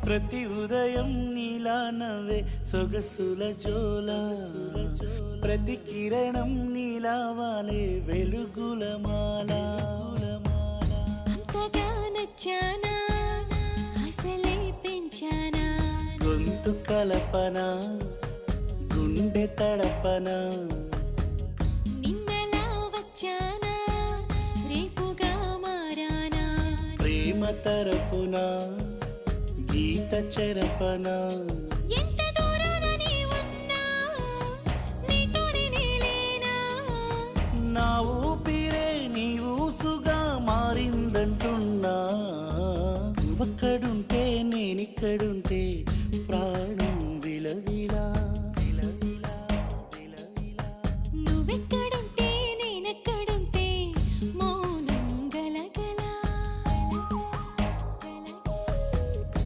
ప్రతి ఉదయం నీలా నవ్వే సొగసుల జోల, ప్రతి కిరణం నీలా వాలే వెలుగుల మాల. అంతగా నచ్చానా అసలే పెంచానా, గొంతు కలపన గుండె తడపన, నిన్నలా వచ్చానా రేపుగా మారానా, ప్రేమ తరపున గీత చెరపన. ఎంత దూరాన నీ ఉన్నా నీతోనే నేలేనా, నా ఊపిరే నీ ఊసుగా మారిందంటున్నా. నువ్వక్కడుంటే నేనిక్కడుంటే ప్రాణం